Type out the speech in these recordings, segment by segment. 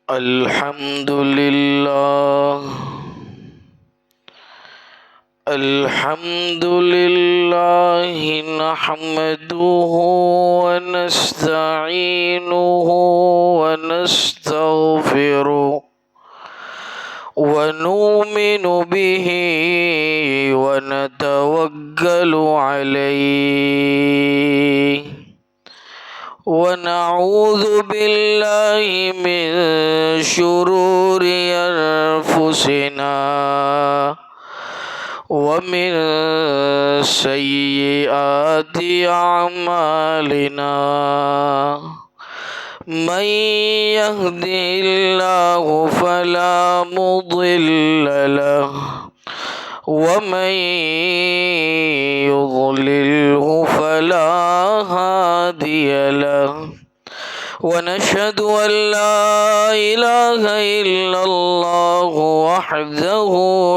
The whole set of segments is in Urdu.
الحمد لله الحمد لله نحمده ونستعينه ونستغفره ونؤمن به ونتوكل عليه ونعوذ بالله من شرور أنفسنا ومن سيئات أعمالنا من يهده الله فلا مضل له ومن يضلله فلا هادي له ونشهد أن لا إله إلا الله وحده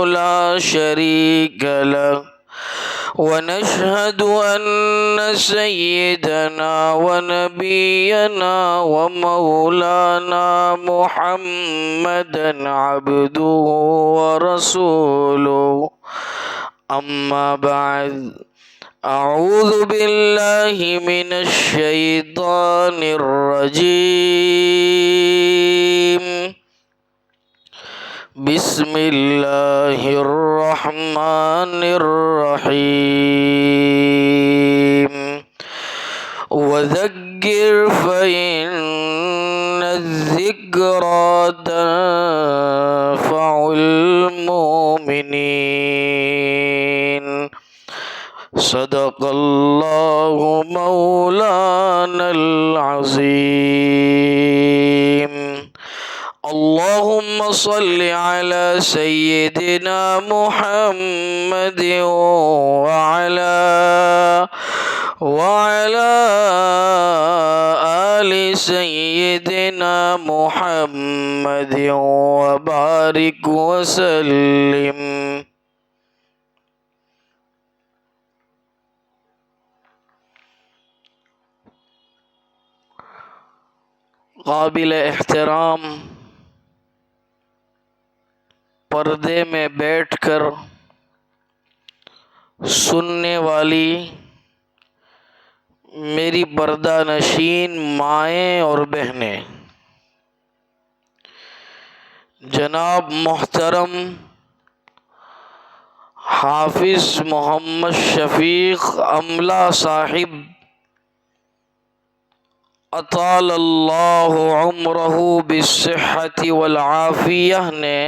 لا شريك له ونشهد أن سيدنا ونبينا ومولانا محمدا عبده ورسوله أما بعد أعوذ بالله من الشيطان الرجيم بسم الله الرحمن الرحيم وذكر فإن الذكرى تنفع المؤمنين صدق الله مولانا العظيم اللهم صل على سيدنا محمد وعلى آل سيدنا محمد وبارك وسلم قابل احترام پردے میں بیٹھ کر سننے والی میری پردہ نشین مائیں اور بہنیں، جناب محترم حافظ محمد شفیق املا صاحب اطال اللہ عمرہ بالصحت والعافیہ نے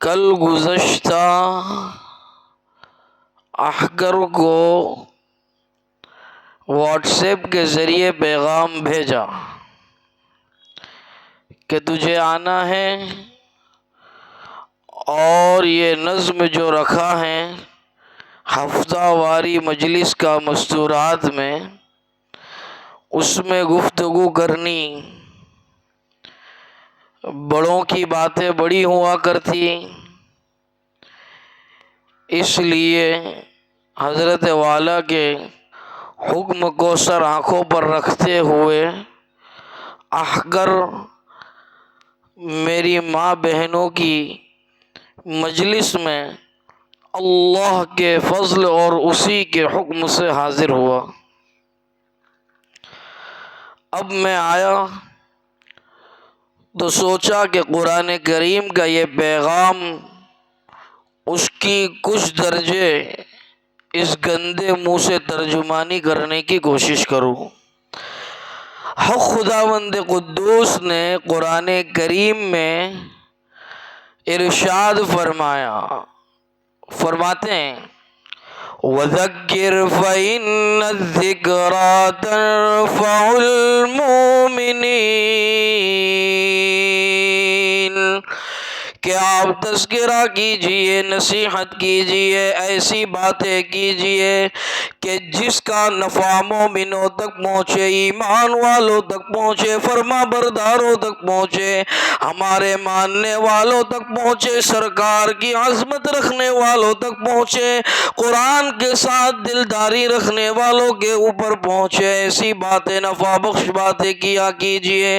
کل گزشتہ احگر کو واٹس ایپ کے ذریعے پیغام بھیجا کہ تجھے آنا ہے اور یہ نظم جو رکھا ہے ہفتہ واری مجلس کا مستورات میں، اس میں گفتگو کرنی، بڑوں کی باتیں بڑی ہوا کرتی، اس لیے حضرت والا کے حکم کو سر آنکھوں پر رکھتے ہوئے احگر میری ماں بہنوں کی مجلس میں اللہ کے فضل اور اسی کے حکم سے حاضر ہوا۔ اب میں آیا تو سوچا کہ قرآن کریم کا یہ پیغام اس کی کچھ درجے اس گندے منہ سے ترجمانی کرنے کی کوشش کروں۔ حق خداوند قدوس نے قرآن کریم میں ارشاد فرماتے ہیں وَذَكِّرْ فَإِنَّ الذِّكْرَى تَنفَعُ الْمُؤْمِنِينَ کہ آپ تذکرہ کیجئے، نصیحت کیجئے، ایسی باتیں کیجئے کہ جس کا نفع مومنوں تک پہنچے، ایمان والوں تک پہنچے، فرما برداروں تک پہنچے، ہمارے ماننے والوں تک پہنچے، سرکار کی عظمت رکھنے والوں تک پہنچے، قرآن کے ساتھ دلداری رکھنے والوں کے اوپر پہنچے۔ ایسی باتیں، نفع بخش باتیں کیا کیجئے۔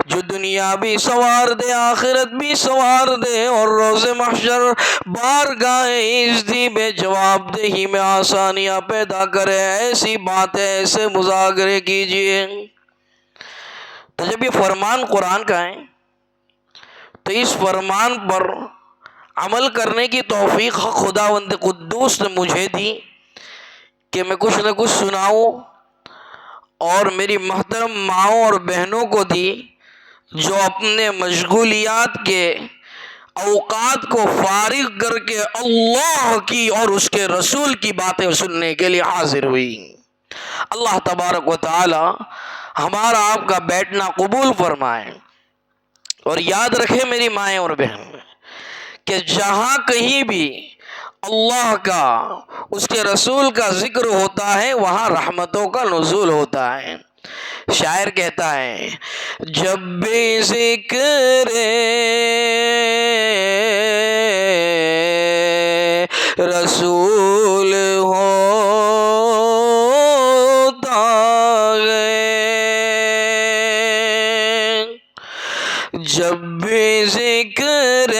جو دنیا بھی سنوار دے آخرت بھی سنوار دے اور روز محشر بارگاہ عزتی میں جواب دہی میں آسانیاں پیدا کرے، ایسی باتیں ایسے مذاکرے کیجئے۔ تو جب یہ فرمان قرآن کا ہے تو اس فرمان پر عمل کرنے کی توفیق خداوند قدوس نے مجھے دی کہ میں کچھ نہ کچھ سناؤں، اور میری محترم ماؤں اور بہنوں کو دی جو اپنے مشغولیات کے اوقات کو فارغ کر کے اللہ کی اور اس کے رسول کی باتیں سننے کے لیے حاضر ہوئی۔ اللہ تبارک و تعالی ہمارا آپ کا بیٹھنا قبول فرمائے، اور یاد رکھے میری مائیں اور بہن کہ جہاں کہیں بھی اللہ کا اس کے رسول کا ذکر ہوتا ہے وہاں رحمتوں کا نزول ہوتا ہے۔ شاعر کہتا ہے جب بھی ذکر رسول ہوتا ہے، جب بھی ذکر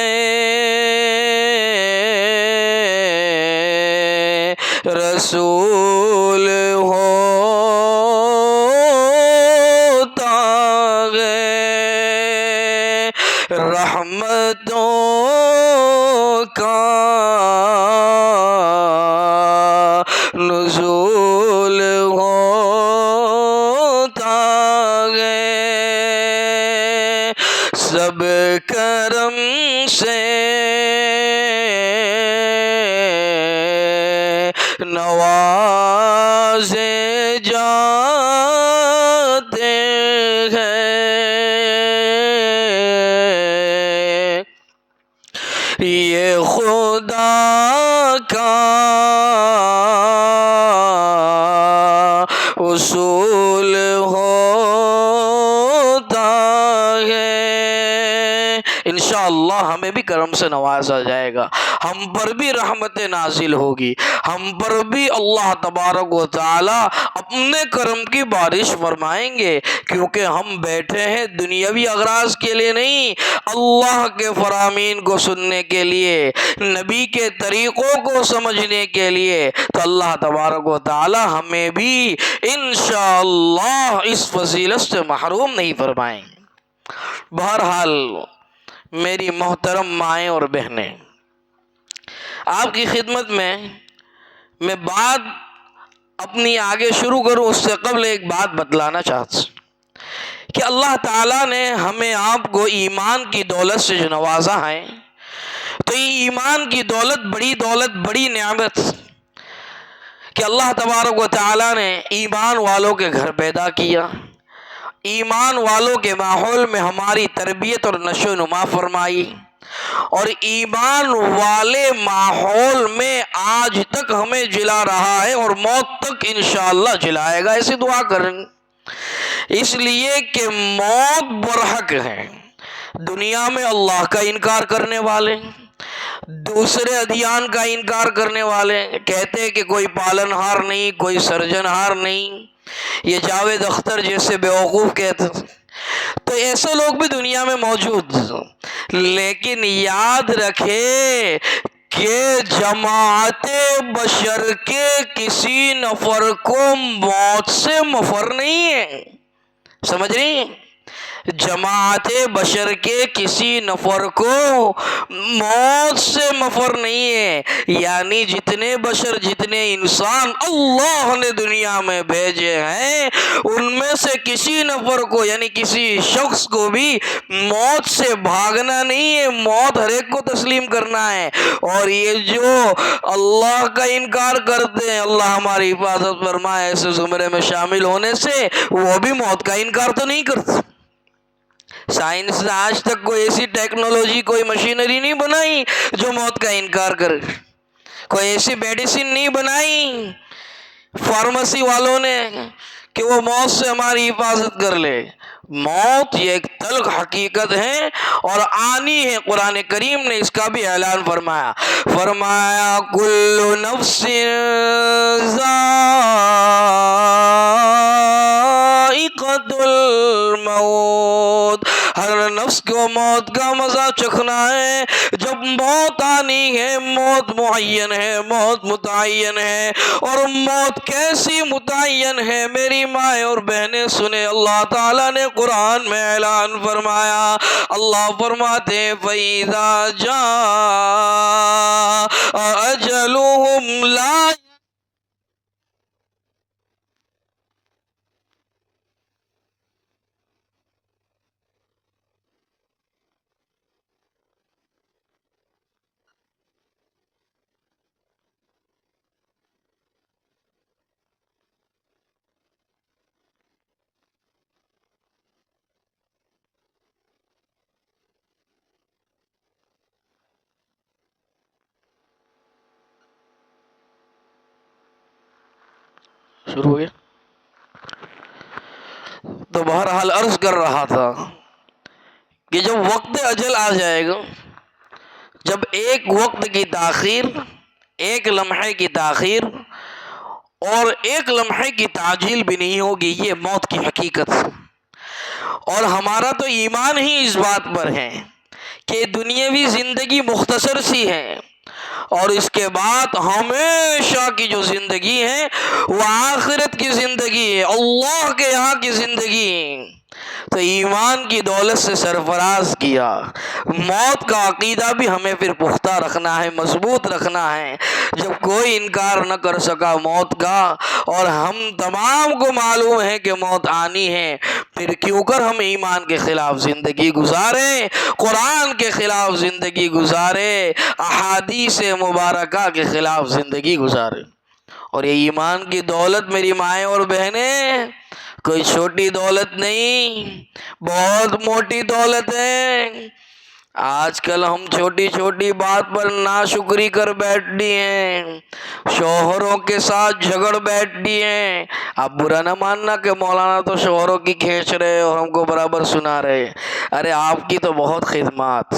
رسول ہوتا ہے، رحمتوں کا نزول ہوتا ہے، سب کرم سے نوازے جاتے ہیں، یہ خدا کا اصول ہوتا ہے۔ انشاءاللہ ہمیں بھی کرم سے نوازا جائے گا، ہم پر بھی رحمت نازل ہوگی، ہم پر بھی اللہ تبارک و تعالی اپنے کرم کی بارش فرمائیں گے، کیونکہ ہم بیٹھے ہیں دنیاوی اغراض کے لیے نہیں، اللہ کے فرامین کو سننے کے لیے، نبی کے طریقوں کو سمجھنے کے لیے۔ تو اللہ تبارک و تعالی ہمیں بھی انشاءاللہ اس فضیلت سے محروم نہیں فرمائیں گے۔ بہرحال میری محترم مائیں اور بہنیں، آپ کی خدمت میں بات اپنی آگے شروع کروں اس سے قبل ایک بات بتلانا چاہتا ہوں کہ اللہ تعالیٰ نے ہمیں آپ کو ایمان کی دولت سے جو نوازا ہے، تو یہ ایمان کی دولت، بڑی نعمت کہ اللہ تبارک و تعالیٰ نے ایمان والوں کے گھر پیدا کیا، ایمان والوں کے ماحول میں ہماری تربیت اور نشو و نما فرمائی، اور ایمان والے ماحول میں آج تک ہمیں جلا رہا ہے اور موت تک انشاءاللہ جلائے گا، ایسی دعا کریں۔ اس لیے کہ موت برحق ہے، دنیا میں اللہ کا انکار کرنے والے، دوسرے ادیان کا انکار کرنے والے کہتے ہیں کہ کوئی پالن ہار نہیں، کوئی سرجن ہار نہیں، یہ جاوید اختر جیسے بیوقوف کہتے ہیں۔ تو ایسے لوگ بھی دنیا میں موجود، لیکن یاد رکھے کہ جماعت بشر کے کسی نفر کو موت سے مفر نہیں ہے، سمجھ رہی ہیں؟ جماعت بشر کے کسی نفر کو موت سے مفر نہیں ہے، یعنی جتنے بشر، جتنے انسان اللہ نے دنیا میں بھیجے ہیں، ان میں سے کسی نفر کو یعنی کسی شخص کو بھی موت سے بھاگنا نہیں ہے، موت ہر ایک کو تسلیم کرنا ہے۔ اور یہ جو اللہ کا انکار کرتے ہیں، اللہ ہماری حفاظت فرمائے ایسے زمرے میں شامل ہونے سے، وہ بھی موت کا انکار تو نہیں کرتے۔ سائنس نے آج تک کوئی ایسی ٹیکنالوجی، کوئی مشینری نہیں بنائی جو موت کا انکار کرے، کوئی ایسی میڈیسن نہیں بنائی فارمیسی والوں نے کہ وہ موت سے ہماری حفاظت کر لے۔ موت یہ ایک تلخ حقیقت ہے اور آنی ہے، قرآن کریم نے اس کا بھی اعلان فرمایا، کل نفس ذائقۃ الموت، موت، ہر نفس کو موت کا مزہ چکھنا ہے۔ جب موت آنی ہے، موت معین ہے، موت متعین ہے۔ اور موت کیسی متعین ہے میری مائیں اور بہنیں سنیں، اللہ تعالیٰ نے قرآن میں اعلان فرمایا۔ اللہ فرماتے ہیں فَإِذَا جَاءَ أَجَلُهُمْ لَا شروع ہو گیا؟ تو بہرحال عرض کر رہا تھا کہ جب وقت اجل آ جائے گا، جب ایک وقت کی تاخیر، ایک لمحے کی تاخیر اور ایک لمحے کی تعجیل بھی نہیں ہوگی، یہ موت کی حقیقت۔ اور ہمارا تو ایمان ہی اس بات پر ہے کہ دنیاوی زندگی مختصر سی ہے، اور اس کے بعد ہمیشہ کی جو زندگی ہے وہ آخرت کی زندگی ہے، اللہ کے یہاں کی زندگی ہے۔ تو ایمان کی دولت سے سرفراز کیا، موت کا عقیدہ بھی ہمیں پھر پختہ رکھنا ہے، مضبوط رکھنا ہے۔ جب کوئی انکار نہ کر سکا موت کا، اور ہم تمام کو معلوم ہے کہ موت آنی ہے، پھر کیوں کر ہم ایمان کے خلاف زندگی گزاریں، قرآن کے خلاف زندگی گزاریں، احادیث مبارکہ کے خلاف زندگی گزاریں۔ اور یہ ایمان کی دولت میری مائیں اور بہنیں کوئی چھوٹی دولت نہیں، بہت موٹی دولت ہے۔ آج کل ہم چھوٹی چھوٹی بات پر ناشکری کر بیٹھتی ہیں، شوہروں کے ساتھ جھگڑ بیٹھتی ہیں۔ آپ برا نہ ماننا کہ مولانا تو شوہروں کی کھینچ رہے اور ہم کو برابر سنا رہے۔ ارے آپ کی تو بہت خدمات،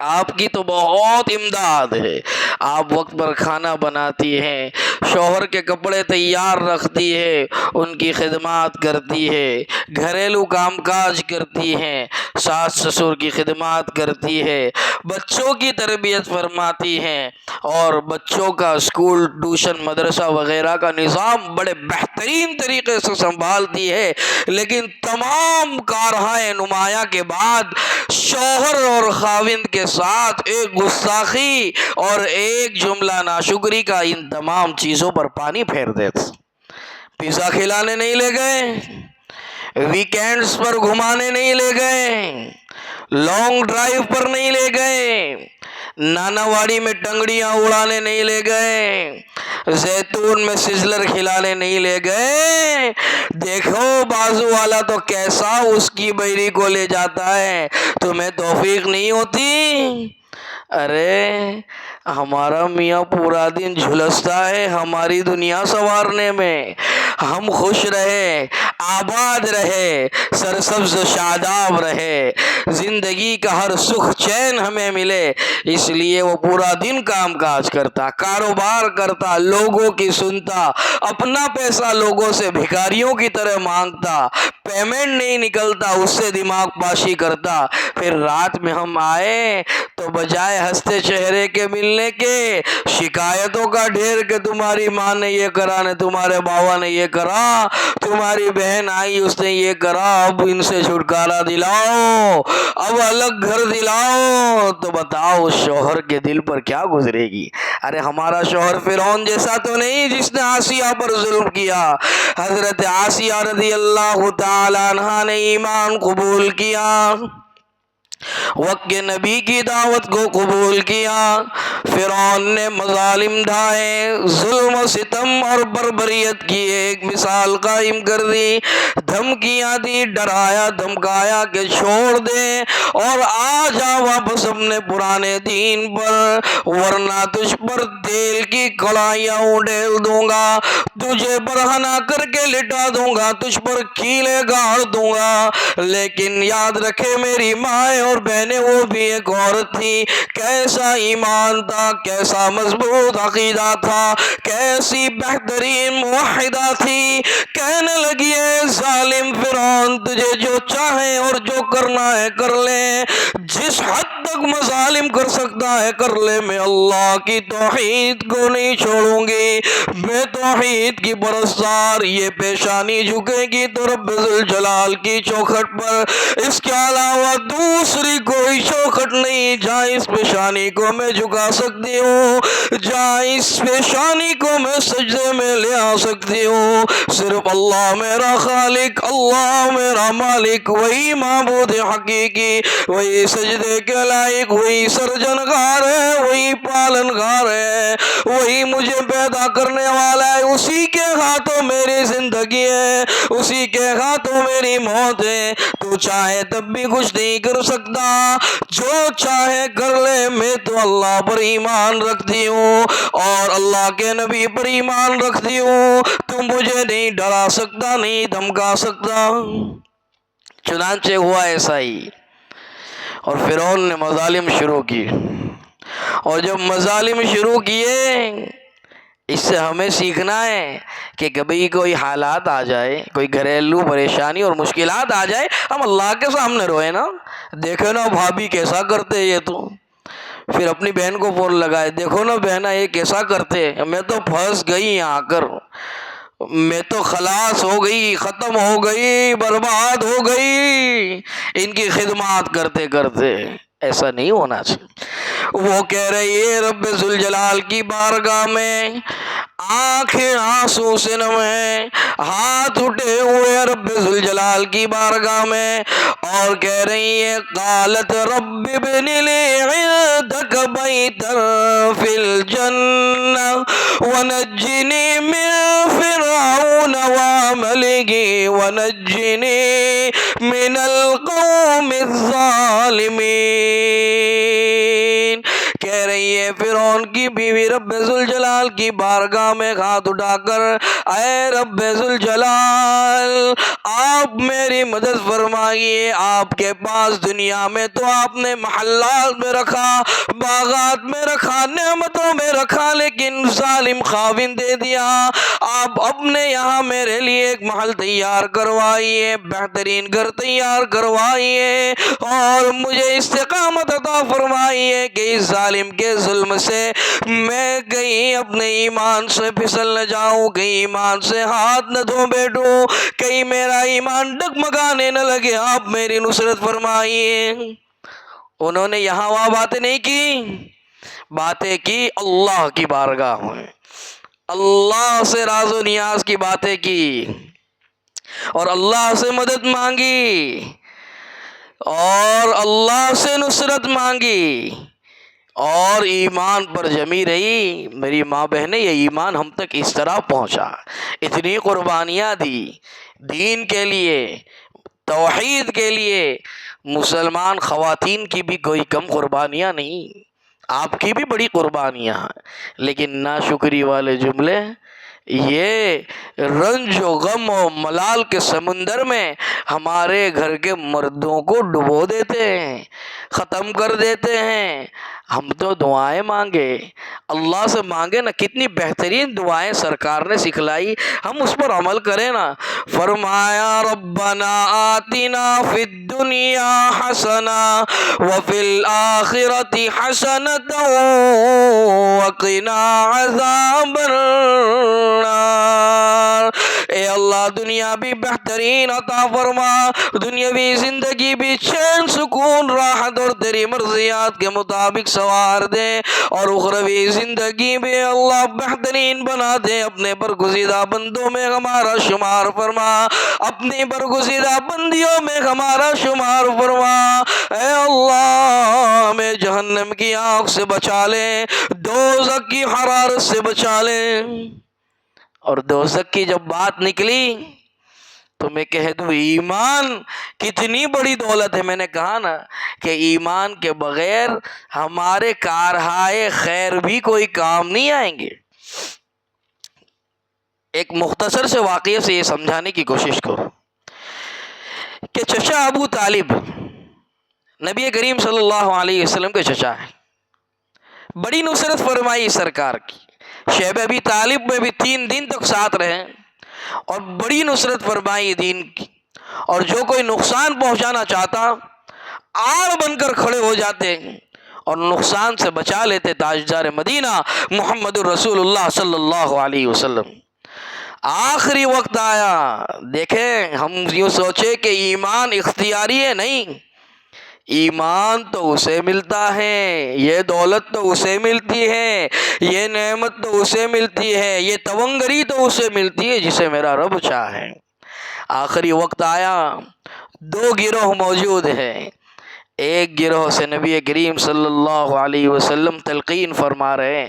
آپ کی تو بہت امداد ہے۔ آپ وقت پر کھانا بناتی ہیں، شوہر کے کپڑے تیار رکھتی ہے، ان کی خدمات کرتی ہے، گھریلو کام کاج کرتی ہیں، ساس سسر کی خدمات کرتی ہے، بچوں کی تربیت فرماتی ہیں، اور بچوں کا اسکول ٹیوشن مدرسہ وغیرہ کا نظام بڑے بہترین طریقے سے سنبھالتی ہے۔ لیکن تمام کارہائے نمایاں کے بعد شوہر اور خاوند کے ساتھ ایک گستاخی اور ایک جملہ ناشکری کا ان تمام چیزوں پر پانی پھیر دیتے۔ پیزا کھلانے نہیں لے گئے، ویکینڈز پر گھمانے نہیں لے گئے، لانگ ڈرائیو پر نہیں لے گئے، نانا واڑی میں ٹنگڑیاں اڑانے نہیں لے گئے، زیتون میں سزلر کھلانے نہیں لے گئے۔ دیکھو بازو والا تو کیسا اس کی بیری کو لے جاتا ہے، تمہیں توفیق نہیں ہوتی؟ ارے ہمارا میاں پورا دن جھلستا ہے ہماری دنیا سنوارنے میں، ہم خوش رہے، آباد رہے، سرسبز و شاداب رہے، زندگی کا ہر سکھ چین ہمیں ملے، اس لیے وہ پورا دن کام کاج کرتا، کاروبار کرتا، لوگوں کی سنتا، اپنا پیسہ لوگوں سے بھکاریوں کی طرح مانگتا، پیمنٹ نہیں نکلتا اس سے دماغ پاشی کرتا۔ پھر رات میں ہم آئے تو بجائے ہنستے چہرے کے ملنے کے، شکایتوں کا ڈھیر کہ تمہاری ماں نے یہ کرا، نہ تمہارے بابا نے یہ کرا، تمہاری بہن آئی اس نے یہ کرا، اب ان سے چھٹکارا دلاؤ، اب الگ گھر دلاؤ۔ تو بتاؤ اس شوہر کے دل پر کیا گزرے گی؟ ارے ہمارا شوہر فرعون جیسا تو نہیں جس نے آسیہ پر ظلم کیا۔ حضرت آسیہ رضی اللہ تعالی عنہا نے ایمان قبول کیا، وقت کے نبی کی دعوت کو قبول کیا، فرعون نے مظالم ڈھائے، ظلم و ستم اور بربریت کی ایک مثال قائم کر دی، دھمکیاں دی، ڈرایا دھمکایا کہ چھوڑ دے اور آ جا واپس اپنے پرانے دین پر، ورنہ تجھ پر تیل کی کڑھائیاں اڈیل دوں گا، تجھے برہنہ کر کے لٹا دوں گا، تجھ پر کیلیں گاڑ دوں گا۔ لیکن یاد رکھے میری مائیں اور بہنیں وہ بھی ایک عورت تھی، کیسا ایمان تھا، کیسا مضبوط عقیدہ تھا، کیسی بہترین موحدہ تھی۔ کہنے لگی ہے ظالم فرعون، تجھے جو چاہے اور جو کرنا ہے کر لے، جس حد تک مظالم کر سکتا ہے کر لے، میں اللہ کی توحید کو نہیں چھوڑوں گی، میں توحید کی پرستار۔ یہ پیشانی جھکے گی تو رب ذوالجلال کی چوکھٹ پر، اس کے علاوہ دوسری کوئی چوکھٹ نہیں جہاں اس پیشانی کو میں جھکا سکتی ہوں، جہاں اس پیشانی کو میں سجدے میں لے آ سکتی ہوں۔ صرف اللہ میرا خالق، اللہ میرا مالک، وہی معبود حقیقی، وہی سجدے کے لائق، وہی سرجنگار ہے، وہی پالنگار ہے، وہی مجھے پیدا کرنے والا ہے، اسی کے ہاتھوں میری زندگی ہے، اسی کے ہاتھوں میری موت ہے۔ تو چاہے تب بھی کچھ نہیں کر سکتا، جو چاہے کر لے، میں تو اللہ پر ایمان رکھتی ہوں اور اللہ کے نبی پر ایمان رکھتی ہوں، تو مجھے نہیں ڈرا سکتا، نہیں دھمکا سکتا۔ چنانچہ ہوا ایسا ہی، اور فرعون نے مظالم شروع کی، اور جب مظالم شروع کیے، اس سے ہمیں سیکھنا ہے کہ کبھی کوئی حالات آ جائے، کوئی گھریلو پریشانی اور مشکلات آ جائے، ہم اللہ کے سامنے روئے نا، دیکھو نا بھابھی کیسا کرتے، یہ تو پھر اپنی بہن کو فون لگائے، دیکھو نا بہنا یہ کیسا کرتے، میں تو پھنس گئی آ کر، میں تو خلاص ہو گئی، ختم ہو گئی، برباد ہو گئی ان کی خدمات کرتے کرتے۔ ایسا نہیں ہونا چاہیے۔ وہ کہہ رہی ہے رب ذوالجلال کی بارگاہ میں، آنکھیں آنسو سے نم ہیں، ہاتھ اٹھے ہوئے رب ذوالجلال کی بارگاہ میں، اور کہہ رہی ہے قالت رب ابن لی عندک بیتا فی الجنہ ونجنی من فرعون وعملہ ونجنی من القوم الظالمین۔ کہہ رہی ہے فرعون کی بیوی رب ذوالجلال کی بارگاہ میں ہاتھ اٹھا کر، اے رب ذوالجلال آپ میری مدد فرمائیے، آپ کے پاس دنیا میں تو آپ نے محلات میں رکھا، باغات میں رکھا، نعمتوں میں رکھا، لیکن ظالم خاوند دے دیا، آپ اپنے یہاں میرے لیے ایک محل تیار کروائیے، بہترین گھر تیار کروائیے، اور مجھے استقامت عطا فرمائیے کہ اس ظالم کے ظلم سے میں کہیں اپنے ایمان سے پھسل نہ جاؤں، کہیں ایمان سے ہاتھ نہ دھو بیٹھوں، کہیں میرا ایمان ڈگمگانے نہ لگے، آپ میری نصرت فرمائیے۔ انہوں نے یہاں وہاں باتیں نہیں کی، باتیں کی اللہ کی بارگاہ میں، اللہ سے راز و نیاز کی باتیں کی، اور اللہ سے مدد مانگی، اور اللہ سے نصرت مانگی، اور ایمان پر جمی رہی۔ میری ماں بہنیں، یہ ایمان ہم تک اس طرح پہنچا، اتنی قربانیاں دی دین کے لیے، توحید کے لیے۔ مسلمان خواتین کی بھی کوئی کم قربانیاں نہیں، آپ کی بھی بڑی قربانیاں ہیں، لیکن ناشکری والے جملے یہ رنج و غم و ملال کے سمندر میں ہمارے گھر کے مردوں کو ڈبو دیتے ہیں، ختم کر دیتے ہیں۔ ہم تو دعائیں مانگے، اللہ سے مانگے نا، کتنی بہترین دعائیں سرکار نے سکھلائی، ہم اس پر عمل کریں نا۔ فرمایا ربنا آتنا فی الدنیا حسنہ وفی الآخرۃ حسنۃ وقنا عذاب النار۔ اے اللہ دنیا بھی بہترین عطا فرما، دنیاوی زندگی بھی چین سکون راحت اور تیری مرضیات کے مطابق سوار دے، اور اخروی زندگی بھی اللہ بہترین بنا دے۔ اپنے برگزیدہ بندوں میں ہمارا شمار فرما، اپنی برگزیدہ بندیوں میں ہمارا شمار فرما۔ اے اللہ ہمیں جہنم کی آگ سے بچا لے، دوزخ کی حرارت سے بچا لے۔ اور دوزخ کی جب بات نکلی تو میں کہہ دوں ایمان کتنی بڑی دولت ہے۔ میں نے کہا نا کہ ایمان کے بغیر ہمارے کارہائے خیر بھی کوئی کام نہیں آئیں گے۔ ایک مختصر سے واقعے سے یہ سمجھانے کی کوشش کرو کہ چچا ابو طالب نبی کریم صلی اللہ علیہ وسلم کے چچا ہیں، بڑی نصرت فرمائی سرکار کی، شیب ابی طالب میں بھی 3 دن تک ساتھ رہے اور بڑی نصرت فرمائی دین کی، اور جو کوئی نقصان پہنچانا چاہتا آڑ بن کر کھڑے ہو جاتے اور نقصان سے بچا لیتے تاجدار مدینہ محمد الرسول اللہ صلی اللہ علیہ وسلم۔ آخری وقت آیا، دیکھیں ہم یوں سوچے کہ ایمان اختیاری ہے، نہیں، ایمان تو اسے ملتا ہے، یہ دولت تو اسے ملتی ہے، یہ نعمت تو اسے ملتی ہے، یہ تونگری تو اسے ملتی ہے جسے میرا رب چاہے۔ آخری وقت آیا، 2 گروہ موجود ہیں، ایک گروہ سے نبی کریم صلی اللہ علیہ وسلم تلقین فرما رہے ہیں،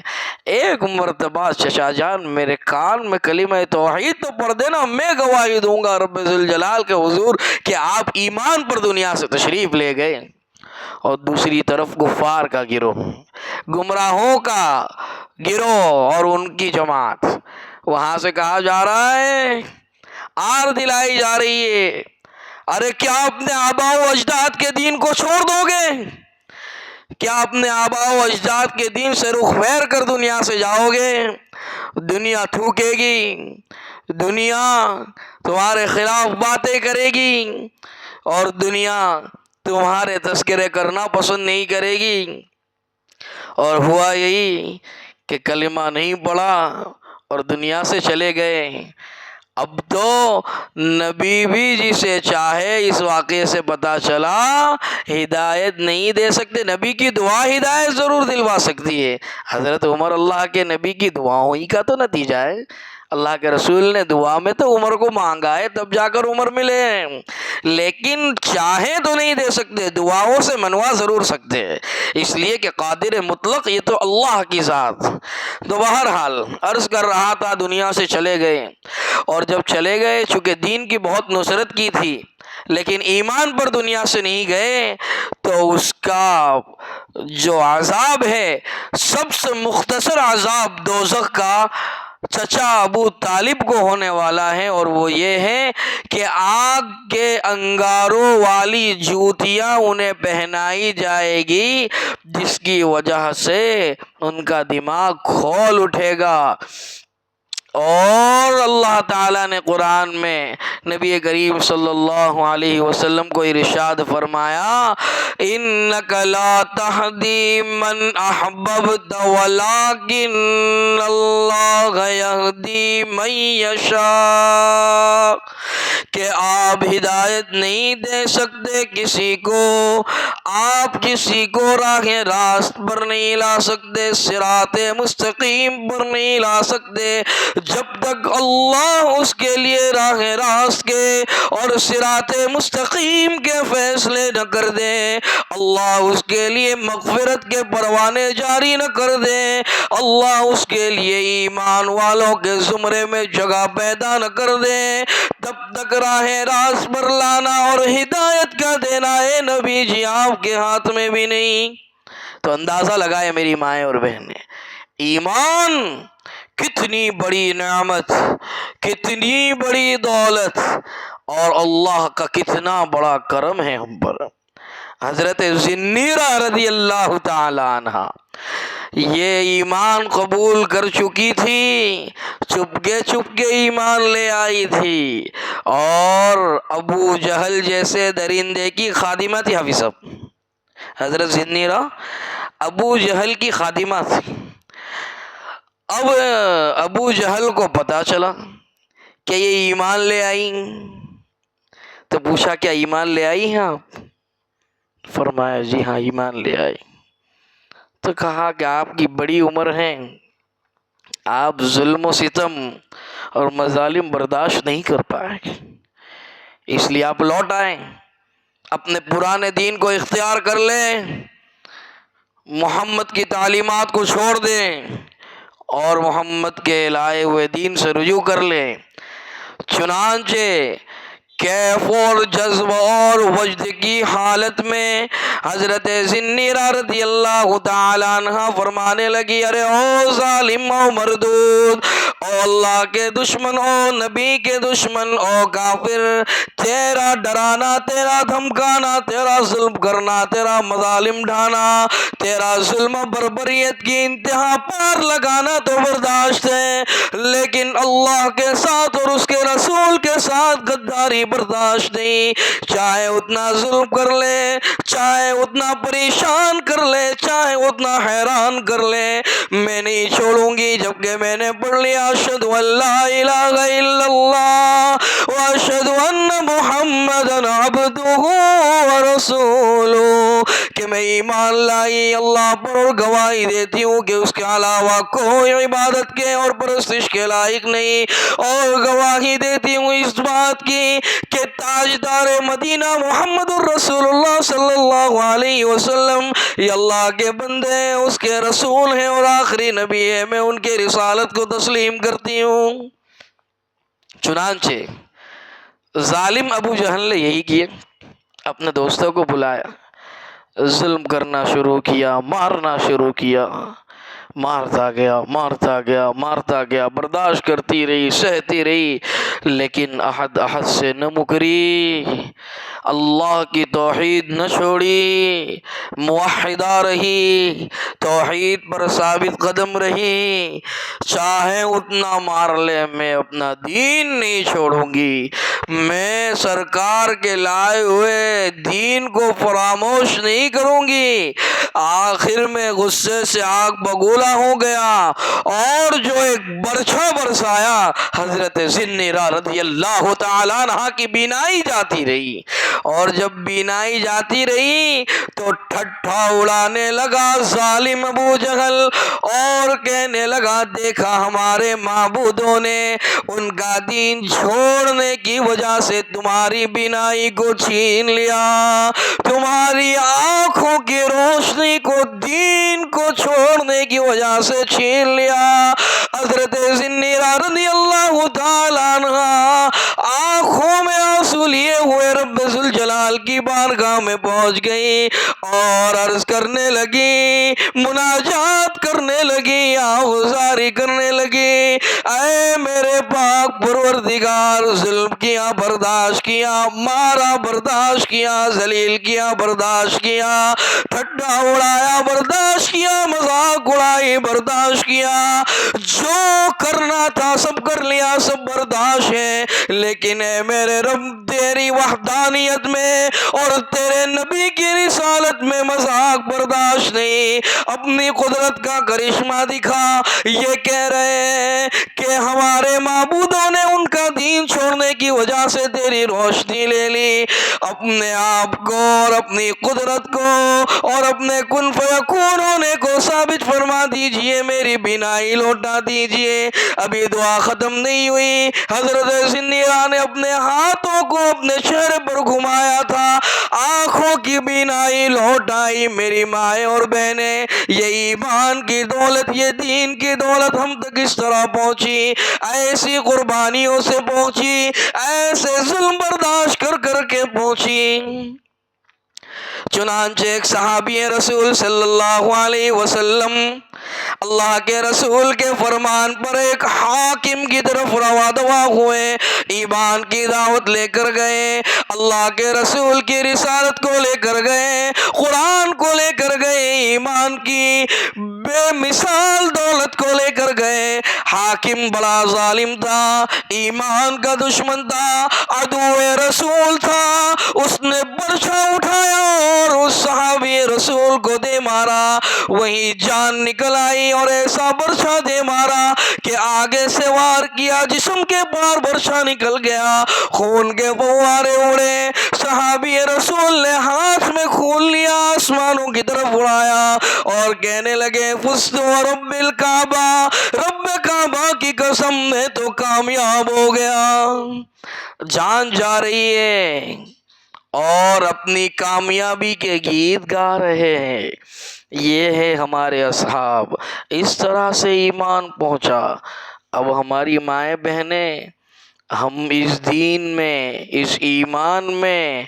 ایک مرتبہ چچا جان میرے کان میں کلمہ توحید تو پڑھ دینا، میں گواہی دوں گا رب ذوالجلال کے حضور کہ آپ ایمان پر دنیا سے تشریف لے گئے۔ اور دوسری طرف کفار کا گروہ، گمراہوں کا گروہ اور ان کی جماعت، وہاں سے کہا جا رہا ہے، آر دلائی جا رہی ہے، ارے کیا اپنے آباء و اجداد کے دین کو چھوڑ دو گے؟ کیا اپنے آباء و اجداد کے دین سے رخ پھیر کر دنیا سے جاؤ گے؟ دنیا تھوکے گی، دنیا تمہارے خلاف باتیں کرے گی، اور دنیا تمہارے تذکرے کرنا پسند نہیں کرے گی۔ اور ہوا یہی کہ کلمہ نہیں پڑھا اور دنیا سے چلے گئے۔ اب تو نبی بھی جسے چاہے اس واقعے سے پتہ چلا ہدایت نہیں دے سکتے، نبی کی دعا ہدایت ضرور دلوا سکتی ہے۔ حضرت عمر اللہ کے نبی کی دعاؤں ہی کا تو نتیجہ ہے، اللہ کے رسول نے دعا میں تو عمر کو مانگا ہے تب جا کر عمر ملے ہیں، لیکن چاہے تو نہیں دے سکتے، دعاؤں سے منوا ضرور سکتے ہیں، اس لیے کہ قادر مطلق یہ تو اللہ کی ذات۔ تو بہرحال عرض کر رہا تھا، دنیا سے چلے گئے، اور جب چلے گئے چونکہ دین کی بہت نصرت کی تھی لیکن ایمان پر دنیا سے نہیں گئے، تو اس کا جو عذاب ہے سب سے مختصر عذاب دوزخ کا چچا ابو طالب کو ہونے والا ہے، اور وہ یہ ہے کہ آگ کے انگاروں والی جوتیاں انہیں پہنائی جائے گی، جس کی وجہ سے ان کا دماغ کھول اٹھے گا۔ اور اللہ تعالیٰ نے قرآن میں نبی کریم صلی اللہ علیہ وسلم کو ارشاد فرمایا، اِنَّكَ لَا تَهْدِي مَنْ أَحْبَبْتَ وَلَكِنَّ اللَّهَ يَهْدِي مَن يَشَاءُ، کہ آپ ہدایت نہیں دے سکتے کسی کو، آپ کسی کو راہ راست پر نہیں لا سکتے، صراط مستقیم پر نہیں لا سکتے جب تک اللہ اس کے لیے راہ راست کے اور صراط مستقیم کے فیصلے نہ کر دے، اللہ اس کے لیے مغفرت کے پروانے جاری نہ کر دے، اللہ اس کے لیے ایمان والوں کے زمرے میں جگہ پیدا نہ کر دے، تب تک راہ راست پر لانا اور ہدایت کا دینا ہے نبی جی آپ کے ہاتھ میں بھی نہیں۔ تو اندازہ لگائے میری مائیں اور بہنیں، ایمان کتنی بڑی نعمت، کتنی بڑی دولت، اور اللہ کا کتنا بڑا کرم ہے ہم پر۔ حضرت ذنیرہ رضی اللہ تعالی عنہ یہ ایمان قبول کر چکی تھی، چپکے ایمان لے آئی تھی، اور ابو جہل جیسے درندے کی خادمہ تھی۔ حافظ صاحب، حضرت ذنیرہ ابو جہل کی خادمہ تھی۔ اب ابو جہل کو پتا چلا کہ یہ ایمان لے آئی، تو پوچھا کیا ایمان لے آئی ہیں آپ؟ فرمایا جی ہاں ایمان لے آئی۔ تو کہا کہ آپ کی بڑی عمر ہے، آپ ظلم و ستم اور مظالم برداشت نہیں کر پائے، اس لیے آپ لوٹ آئیں، اپنے پرانے دین کو اختیار کر لیں، محمد کی تعلیمات کو چھوڑ دیں اور محمد کے لائے ہوئے دین سے رجوع کر لیں۔ چنانچہ کیف اور جذب اور وجد کی حالت میں حضرت ذنیرہ رضی اللہ تعالیٰ عنہ فرمانے لگی، ارے او ظالم او مردود، او اللہ کے دشمن، او نبی کے دشمن، او کافر، تیرا ڈرانا، تیرا دھمکانا، تیرا ظلم کرنا، تیرا مظالم ڈھانا، تیرا ظلم بربریت کی انتہا پار لگانا تو برداشت ہے، لیکن اللہ کے ساتھ اور اس کے رسول کے ساتھ غداری برداشت نہیں۔ چاہے اتنا ظلم کر لے، چاہے اتنا پریشان کر لے، چاہے اتنا حیران کر لے، میں نہیں چھوڑوں گی جب کہ میں نے پڑھ لیا اشہد ان لا الہ الا اللہ واشہد ان محمدن عبدہ ورسولہ، کہ میں ایمان لائی اللہ پر اور گواہی دیتی ہوں کہ اس کے علاوہ کوئی عبادت کے اور پرستش کے لائق نہیں، اور گواہی دیتی ہوں اس بات کی کہ تاجدار مدینہ محمد الرسول اللہ صلی اللہ علیہ وسلم یہ اللہ کے بندے ہیں، اس کے رسول ہیں اور آخری نبی ہے، میں ان کے رسالت کو تسلیم کرتی ہوں۔ چنانچہ ظالم ابو جہل نے یہی کیا، اپنے دوستوں کو بلایا، ظلم کرنا شروع کیا، مارنا شروع کیا، مارتا گیا مارتا گیا مارتا گیا، برداشت کرتی رہی، سہتی رہی، لیکن احد احد سے نہ مکری، اللہ کی توحید نہ چھوڑی، موحدہ رہی، توحید پر ثابت قدم رہی، چاہے اتنا مار لے میں اپنا دین نہیں چھوڑوں گی، میں سرکار کے لائے ہوئے دین کو فراموش نہیں کروں گی۔ آخر میں غصے سے آگ بگولا ہو گیا اور جو ایک برچھا برسایا، حضرت ذی رضی اللہ تعالیٰ عنہ کی بینائی جاتی رہی، اور جب بینائی جاتی رہی تو ٹھٹھا اڑانے لگا ظالم ابو جہل اور کہنے لگا دیکھا ہمارے معبودوں نے ان کا دین چھوڑنے کی وجہ سے تمہاری بینائی کو چھین لیا، تمہاری آنکھوں کی روشنی کو دین کو چھوڑنے کی وجہ سے چھین لیا۔ حضرت ذی رضی اللہ تعالیٰ عنہ آنکھوں میں آنسو لیے ہوئے رب ذوالجلال کی بارگاہ میں پہنچ گئی اور عرض کرنے لگی، مناجات کرنے لگی، آہوزاری کرنے لگی، اے میرے پاک پروردگار، ظلم کیا برداشت کیا، مارا برداشت کیا، ذلیل کیا برداشت کیا، ٹھٹا اڑایا برداشت کیا، مذاق اڑائی برداشت کیا، جو کرنا تھا سب کر لیا، سب برداشت ہے، لیکن اے میرے رب تیری وحدانیت میں اور تیرے نبی کی رسالت میں مذاق برداشت نہیں۔ اپنی قدرت کا کرشمہ دکھا، یہ کہہ رہے ہیں کہ ہمارے معبودوں نے ان کا دین چھوڑنے کی وجہ سے تیری روشنی لے لی، اپنے آپ کو اور اپنی قدرت کو اور اپنے کن فیکون ہونے کو ثابت فرما دیجئے، میری بینائی لوٹا دیجئے۔ ابھی دعا ختم نہیں ہوئی، حضرت ذی نے اپنے ہاتھوں کو اپنے چہرے پر گھمایا تھا، آنکھوں کی بینائی لوٹ آئی۔ میری مائیں اور بہنیں، یہ ایمان کی دولت، یہ دین کی دولت ہم تک اس طرح پہنچی، ایسی قربانیوں سے پہنچی، ایسے ظلم برداشت کر کر کے پہنچی۔ چنانچہ ایک صحابی رسول صلی اللہ علیہ وسلم اللہ کے رسول کے فرمان پر ایک حاکم کی طرف روا دوا ہوئے، ایمان کی دعوت لے کر گئے، اللہ کے رسول کی رسالت کو لے کر گئے، قرآن کو لے کر گئے، ایمان کی بے مثال دولت کو لے کر گئے۔ حاکم بڑا ظالم تھا، ایمان کا دشمن تھا، عدو رسول تھا، اس نے برچھا اٹھایا اور اس صحابی رسول کو دے مارا، وہی جان نکل آئی، اور ایسا برچھا دے مارا کہ آگے سے وار کیا، جسم کے پار برچھا نکل گیا، خون کے فوارے اڑے، صحابی رسول نے ہاتھ میں خون لیا، آسمانوں کی طرف اڑایا اور کہنے لگے فزت ورب الکعبہ، رب کعبہ کی قسم میں تو کامیاب ہو گیا۔ جان جا رہی ہے اور اپنی کامیابی کے گیت گا رہے ہیں، یہ ہے ہمارے اصحاب، اس طرح سے ایمان پہنچا۔ اب ہماری مائیں بہنیں، ہم اس دین میں، اس ایمان میں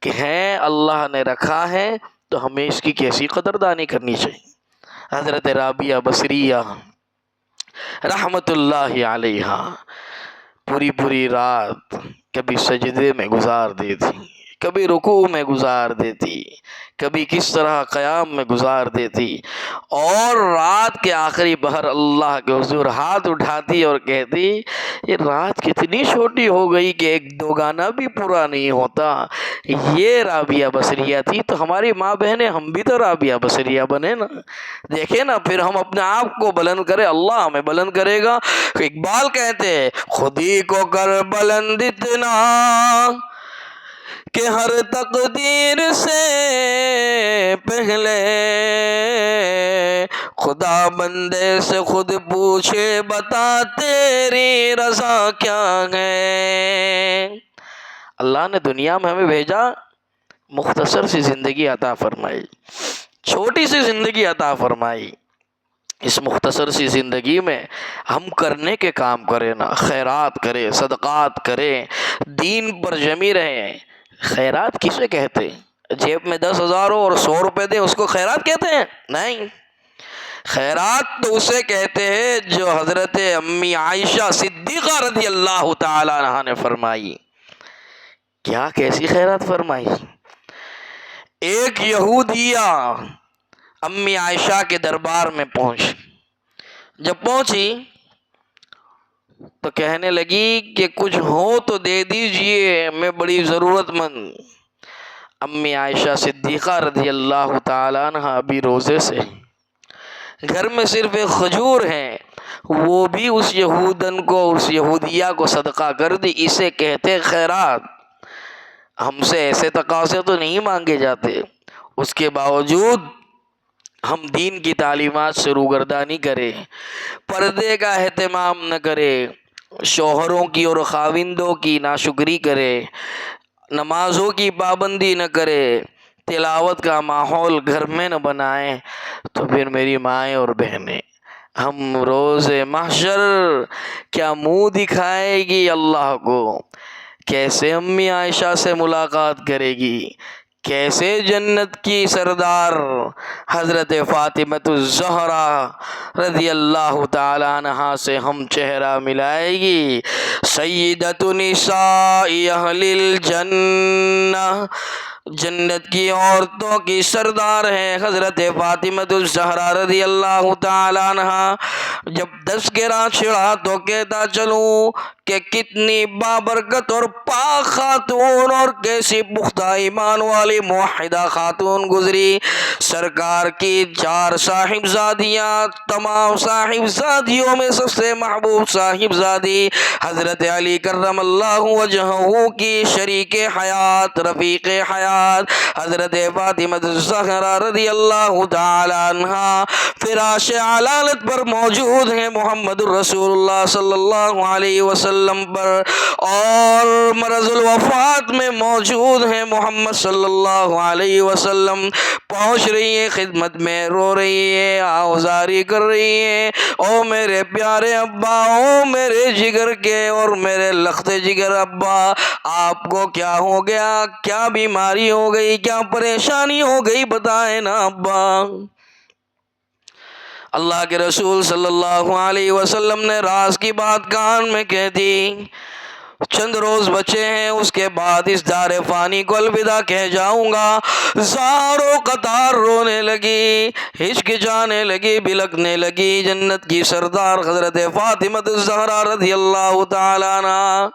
ہیں، اللہ نے رکھا ہے تو ہمیں اس کی کیسی قدردانی کرنی چاہیے۔ حضرت رابعہ بصریہ رحمت اللہ علیہا پوری پوری رات کبھی سجدے میں گزار دیتی، کبھی رکوع میں گزار دیتی، کبھی کس طرح قیام میں گزار دیتی، اور رات کے آخری پہر اللہ کے حضور ہاتھ اٹھاتی اور کہتی یہ رات کتنی چھوٹی ہو گئی کہ ایک دو گانا بھی پورا نہیں ہوتا۔ یہ رابعہ بصریہ تھی، تو ہماری ماں بہنیں ہم بھی تو رابعہ بصریہ بنے نا۔ دیکھیں نا، پھر ہم اپنے آپ کو بلند کرے، اللہ ہمیں بلند کرے گا۔ اقبال کہتے ہیں خود ہی کو کر بلند اتنا کہ ہر تقدیر سے پہلے خدا بندے سے خود پوچھے بتا تیری رضا کیا ہے۔ اللہ نے دنیا میں ہمیں بھیجا، مختصر سی زندگی عطا فرمائی، چھوٹی سی زندگی عطا فرمائی۔ اس مختصر سی زندگی میں ہم کرنے کے کام کریں نا، خیرات کریں، صدقات کریں، دین پر جمی رہیں۔ خیرات کسے کہتے ہیں؟ جیب میں 10,000 ہو اور 100 روپے دے، اس کو خیرات کہتے ہیں؟ نہیں، خیرات تو اسے کہتے ہیں جو حضرت امی عائشہ صدیقہ رضی اللہ تعالی عنہا نے فرمائی۔ کیا کیسی خیرات فرمائی؟ ایک یہودیہ امی عائشہ کے دربار میں پہنچی۔ جب پہنچی تو کہنے لگی کہ کچھ ہو تو دے دیجئے، میں بڑی ضرورت مند۔ امی عائشہ صدیقہ رضی اللہ تعالیٰ عنہ ابھی روزے سے، گھر میں صرف ایک کھجور ہے، وہ بھی اس یہودن کو، اس یہودیہ کو صدقہ کر دی۔ اسے کہتے خیرات۔ ہم سے ایسے تقاضے تو نہیں مانگے جاتے، اس کے باوجود ہم دین کی تعلیمات سے روگردانی کریں، پردے کا اہتمام نہ کرے، شوہروں کی اور خاوندوں کی ناشکری کرے، نمازوں کی پابندی نہ کرے، تلاوت کا ماحول گھر میں نہ بنائیں، تو پھر میری مائیں اور بہنیں ہم روز محشر کیا منہ دکھائے گی اللہ کو؟ کیسے امی عائشہ سے ملاقات کرے گی؟ کیسے جنت کی سردار حضرت فاطمۃ الزہرا رضی اللہ تعالی عنہا سے ہم چہرہ ملائے گی؟ سیدۃ نساء اہل الجنہ، جنت کی عورتوں کی سردار ہے حضرت فاطمۃ الزہرا رضی اللہ تعالی عنہا۔ جب تذکرہ چھڑا تو کہتا چلوں کہ کتنی بابرکت اور پاک خاتون اور کیسی پختہ ایمان والی موحدہ خاتون گزری۔ سرکار کی 4 صاحبزادیاں، تمام صاحبزادیوں میں سب سے محبوب صاحبزادی حضرت علی کرم اللہ وجہہ کی شریک حیات، رفیق حیات حضرت فاطمۃ الزہرا رضی اللہ تعالی عنہا فراش علالت پر موجود ہیں، محمد الرسول اللہ صلی اللہ علیہ وسلم پر، اور مرض الوفات میں موجود ہیں محمد صلی اللہ علیہ وسلم۔ پہنچ رہی ہے خدمت میں، رو رہی ہے، آوازاری کر رہی ہے، او میرے پیارے ابا، او میرے جگر کے اور میرے لخت جگر ابا، آپ کو کیا ہو گیا؟ کیا بیماری ہو گئی؟ کیا پریشانی ہو گئی؟ بتائیں نا ابا۔ اللہ کے رسول صلی اللہ علیہ وسلم نے راز کی بات کان میں کہہ دی۔ چند روز بچے ہیں، اس کے بعد اس دار فانی کو الوداع کہہ جاؤں گا۔ زاروں قطار رونے لگی، ہچکچانے لگی، بلکنے لگی جنت کی سردار حضرت فاطمۃ الزہرا رضی اللہ تعالی عنہا۔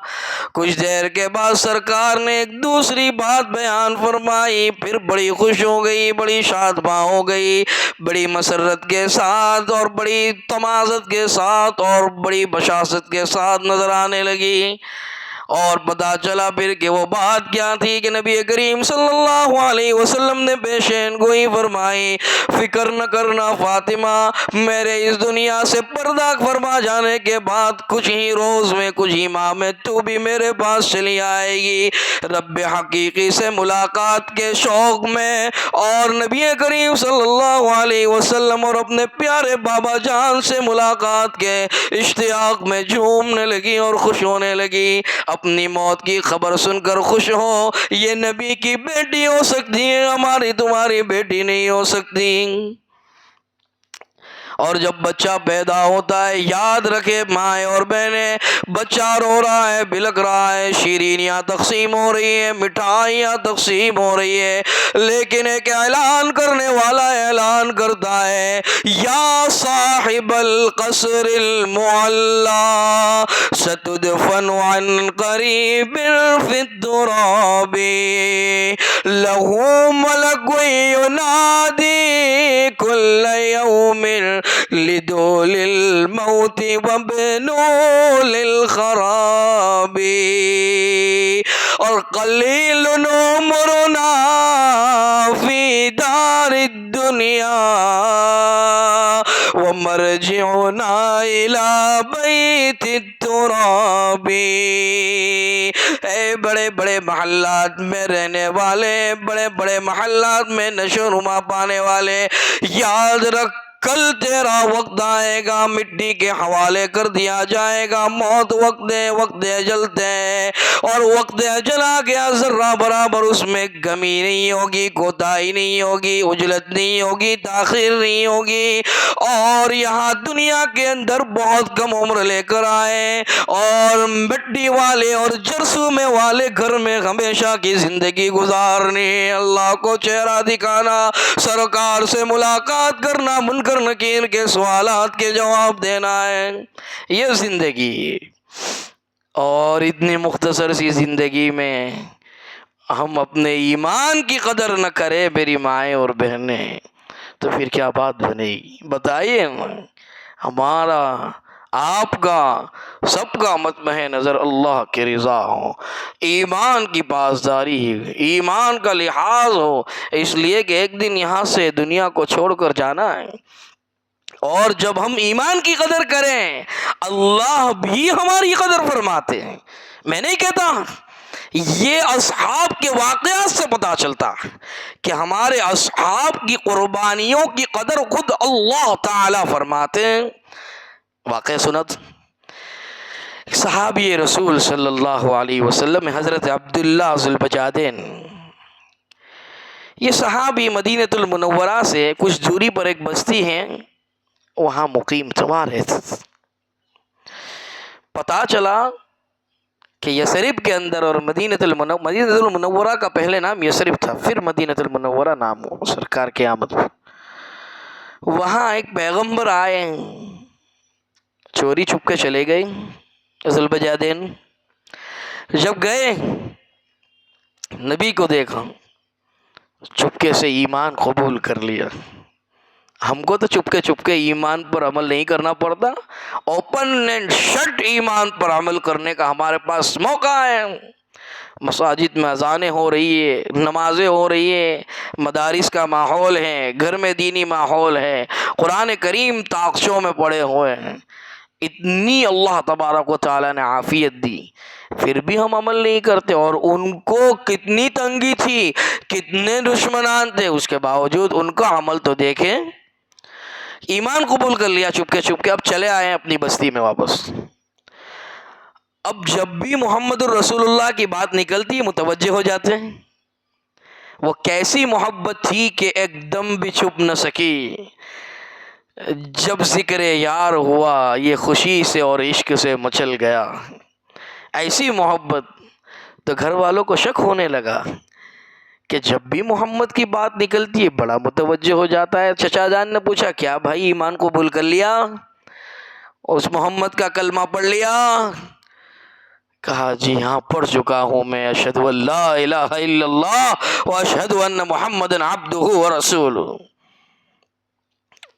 کچھ دیر کے بعد سرکار نے ایک دوسری بات بیان فرمائی، پھر بڑی خوش ہو گئی، بڑی شادماں ہو گئی، بڑی مسرت کے ساتھ اور بڑی تمازت کے ساتھ اور بڑی بشاشت کے ساتھ نظر آنے لگی۔ اور پتہ چلا پھر کہ وہ بات کیا تھی کہ نبی کریم صلی اللہ علیہ وسلم نے پیشین گوئی فرمائی، فکر نہ کرنا فاطمہ، میرے اس دنیا سے پردہ فرما جانے کے بعد کچھ ہی روز میں، کچھ ہی ماہ میں تو بھی میرے پاس چلی آئے گی، رب حقیقی سے ملاقات کے شوق میں اور نبی کریم صلی اللہ علیہ وسلم اور اپنے پیارے بابا جان سے ملاقات کے اشتیاق میں جھومنے لگی اور خوش ہونے لگی۔ اپنی موت کی خبر سن کر خوش ہو، یہ نبی کی بیٹی ہو سکتی ہے، ہماری تمہاری بیٹی نہیں ہو سکتی۔ اور جب بچہ پیدا ہوتا ہے یاد رکھے مائیں اور بہنیں، بچہ رو رہا ہے، بلک رہا ہے، شیرینیاں تقسیم ہو رہی ہیں، مٹھائیاں تقسیم ہو رہی ہے، لیکن ایک اعلان کرنے والا اعلان کرتا ہے، یا صاحب القصر المعلی ستدفن عن قریب فی التراب لہ ملک ینادی کل یوم لدول الموت وابنول الخراب اور قلیل عمرنا فی دار الدنیا ومرجعنا الی بیت التراب۔ اے بڑے بڑے محلات میں رہنے والے، بڑے بڑے محلات میں نشو و نما پانے والے، یاد رکھ کل تیرا وقت آئے گا، مٹی کے حوالے کر دیا جائے گا، موت وقت اجل ہے، اور وقت اجل آ گیا، ذرہ برابر اس میں کمی نہیں ہوگی، کوتاہی نہیں ہوگی، عجلت نہیں ہوگی، تاخیر نہیں ہوگی۔ اور یہاں دنیا کے اندر بہت کم عمر لے کر آئے اور مٹی والے اور جرثومے والے گھر میں ہمیشہ کی زندگی گزارنی، اللہ کو چہرہ دکھانا، سرکار سے ملاقات کرنا، منکر نکیر کے سوالات کے جواب دینا ہے، یہ زندگی۔ اور اتنی مختصر سی زندگی میں ہم اپنے ایمان کی قدر نہ کرے میری مائیں اور بہنیں تو پھر کیا بات بنے گی؟ بتائیے، ہمارا آپ کا سب کا مطمع نظر اللہ کی رضا ہو، ایمان کی پاسداری، ایمان کا لحاظ ہو، اس لیے کہ ایک دن یہاں سے دنیا کو چھوڑ کر جانا ہے، اور جب ہم ایمان کی قدر کریں اللہ بھی ہماری قدر فرماتے ہیں۔ میں نہیں کہتا، یہ اصحاب کے واقعات سے پتہ چلتا کہ ہمارے اصحاب کی قربانیوں کی قدر خود اللہ تعالی فرماتے ہیں۔ واقعہ سنت صحابی رسول صلی اللہ علیہ وسلم حضرت عبداللہ ذو البجادین، یہ صحابی مدینہ المنورہ سے کچھ دوری پر ایک بستی ہے، وہاں مقیم تھا رہتے تھے۔ پتہ چلا کہ یثرب کے اندر، اور مدینہ المنورہ کا پہلے نام یثرب تھا، پھر مدینہ المنورہ نام ہو سرکار کی آمد ہو، وہاں ایک پیغمبر آئے، چوری چھپ کے چلے گئے ذو البجادین، جب گئے نبی کو دیکھا، چپکے سے ایمان قبول کر لیا۔ ہم کو تو چپکے ایمان پر عمل نہیں کرنا پڑتا، اوپن اینڈ شٹ ایمان پر عمل کرنے کا ہمارے پاس موقع ہے۔ مساجد میں اذانیں ہو رہی ہے، نمازیں ہو رہی ہے، مدارس کا ماحول ہے، گھر میں دینی ماحول ہے، قرآن کریم طاقچوں میں پڑے ہوئے ہیں، اتنی اللہ تبارک و تعالیٰ نے عافیت دی، پھر بھی ہم عمل نہیں کرتے۔ اور ان کو کتنی تنگی تھی، کتنے دشمنان تھے، اس کے باوجود ان کا عمل تو دیکھیں، ایمان قبول کر لیا چپکے، اب چلے آئے اپنی بستی میں واپس۔ اب جب بھی محمد الرسول اللہ کی بات نکلتی متوجہ ہو جاتے ہیں، وہ کیسی محبت تھی کہ ایک دم بھی چھپ نہ سکی، جب ذکر یار ہوا یہ خوشی سے اور عشق سے مچل گیا، ایسی محبت۔ تو گھر والوں کو شک ہونے لگا کہ جب بھی محمد کی بات نکلتی ہے بڑا متوجہ ہو جاتا ہے۔ چچا جان نے پوچھا، کیا بھائی ایمان قبول کر لیا، اس محمد کا کلمہ پڑھ لیا؟ کہا جی ہاں پڑھ چکا ہوں میں، اشہد ان لا الہ الا اللہ و اشہد ان محمد عبدہ و رسولہ۔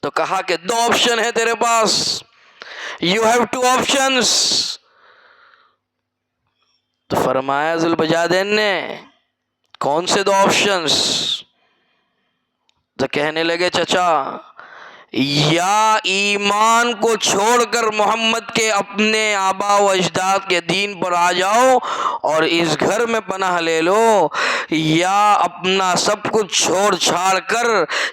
تو کہا کہ 2 آپشن ہے تیرے پاس، you have 2 options۔ تو فرمایا ذو البجادین نے، کون سے 2 آپشنز؟ تو کہنے لگے چچا، یا ایمان کو چھوڑ کر محمد کے اپنے آبا و اجداد کے دین پر آ جاؤ اور اس گھر میں پناہ لے لو، یا اپنا سب کچھ چھوڑ چھاڑ کر،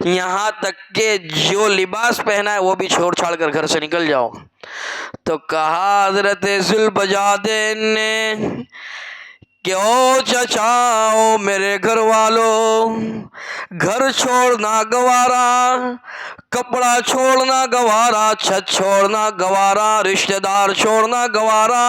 یہاں تک کہ جو لباس پہنا ہے وہ بھی چھوڑ چھاڑ کر گھر سے نکل جاؤ۔ تو کہا حضرت ذو البجادین نے کہ او چچاؤ میرے گھر والوں، گھر چھوڑنا گوارا، کپڑا چھوڑنا گوارا، چھت چھوڑنا گوارا، رشتہ دار چھوڑنا گوارا،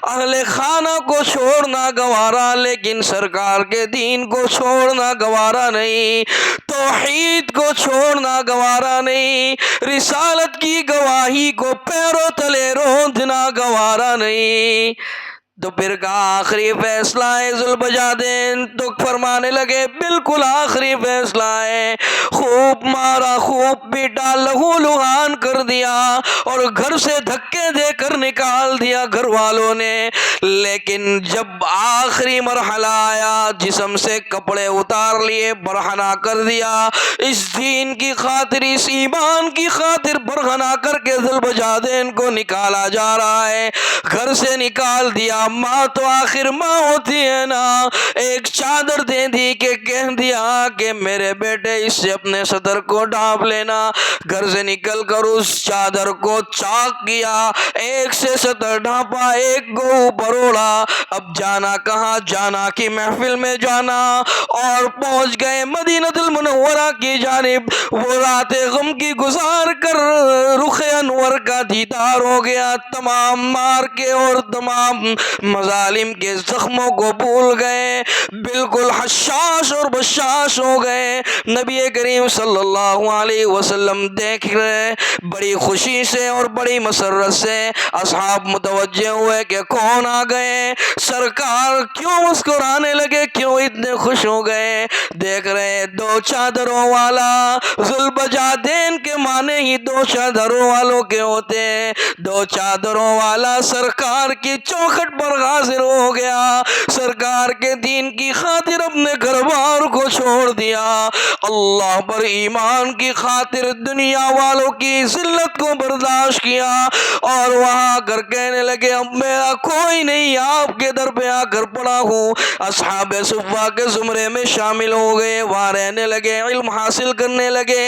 اہل خانہ کو چھوڑنا گوارا، لیکن سرکار کے دین کو چھوڑنا گوارا نہیں، توحید کو چھوڑنا گوارا نہیں، رسالت کی گواہی کو پیروں تلے روندنا گوارا نہیں۔ تو پھر کہا آخری فیصلہ ہے ذوالبجادین، تو فرمانے لگے بالکل آخری فیصلہ ہے۔ خوب مارا، خوب پیٹا، لہو لہان کر دیا اور گھر سے دھکے دے کر نکال دیا گھر والوں نے، لیکن جب آخری مرحلہ آیا جسم سے کپڑے اتار لیے، برہنہ کر دیا، اس دین کی خاطر، اس ایمان کی خاطر برہنہ کر کے ذوالبجادین کو نکالا جا رہا ہے، گھر سے نکال دیا۔ ماں تو آخر ماں ہوتی ہے نا، ایک چادر دے دی کہ کہہ دیا کہ میرے بیٹے اس سے اپنے صدر کو ڈھانپ لینا، گھر سے نکل کر اس چادر کو چاک کیا، ایک سے صدر ڈھانپا، ایک کو اوپر اوڑا، اب جانا کہاں؟ جانا کی محفل میں جانا، اور پہنچ گئے مدینہ المنورہ کی جانب۔ وہ رات غم کی گزار کر رخ انور کا دیدار ہو گیا، تمام مار کے اور تمام مظالم کے زخموں کو بھول گئے، بالکل حشاش اور بشاش ہو گئے۔ نبی کریم صلی اللہ علیہ وسلم دیکھ رہے، بڑی خوشی سے اور بڑی مسرت سے اصحاب متوجہ ہوئے کہ کون آ گئے، سرکار کیوں مسکرانے لگے، کیوں اتنے خوش ہو گئے؟ دیکھ رہے دو چادروں والا، ذوالبجادین کے معنی ہی دو چادروں والوں کے ہوتے ہیں، دو چادروں والا سرکار کی چوکھٹ پر حاضر ہو گیا، سرکار کے دین کی خاطر اپنے گھر بار کو چھوڑ دیا، اللہ پر ایمان کی خاطر دنیا والوں کی ذلت کو برداشت کیا، اور وہاں کر کہنے لگے اب میرا کوئی نہیں، آپ کے در پہ آ کر پڑا ہوں۔ اصحاب صفہ کے زمرے میں شامل ہو گئے، وہاں رہنے لگے، علم حاصل کرنے لگے،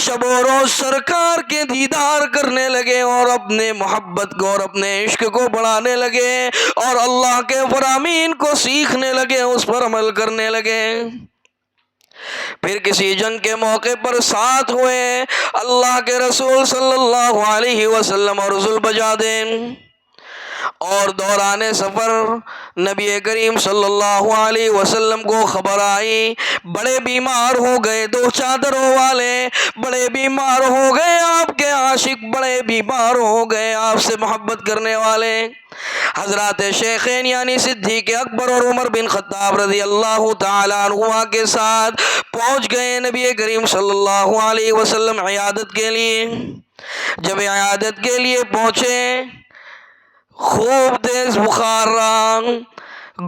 شب و روز سرکار کے دیدار کرنے لگے، اور اپنے محبت کو اور اپنے عشق کو بڑھانے لگے، اور اللہ کے فرامین کو سیکھنے لگے، اس پر عمل کرنے لگے۔ پھر کسی جنگ کے موقع پر ساتھ ہوئے اللہ کے رسول صلی اللہ علیہ وسلم اور ذوالبجادین، اور دوران سفر نبی کریم صلی اللہ علیہ وسلم کو خبر آئی بڑے بیمار ہو گئے، دو چادروں والے بڑے بیمار ہو گئے، آپ کے عاشق بڑے بیمار ہو گئے، آپ سے محبت کرنے والے۔ حضرات شیخین یعنی صدیق اکبر اور عمر بن خطاب رضی اللہ تعالیٰ عنہما کے ساتھ پہنچ گئے نبی کریم صلی اللہ علیہ وسلم عیادت کے لیے۔ جب عیادت کے لیے پہنچے، خوب تیز بخار رہا،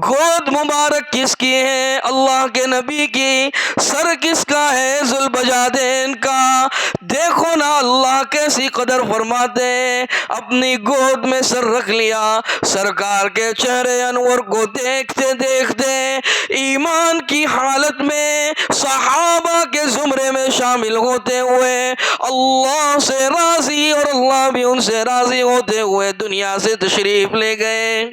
گود مبارک کس کی ہے؟ اللہ کے نبی کی۔ سر کس کا ہے؟ ذوالبجادین کا۔ دیکھو نا اللہ کیسی قدر فرماتے ہیں، اپنی گود میں سر رکھ لیا، سرکار کے چہرے انور کو دیکھتے دیکھتے ایمان کی حالت میں صحابہ کے زمرے میں شامل ہوتے ہوئے اللہ سے راضی اور اللہ بھی ان سے راضی ہوتے ہوئے دنیا سے تشریف لے گئے۔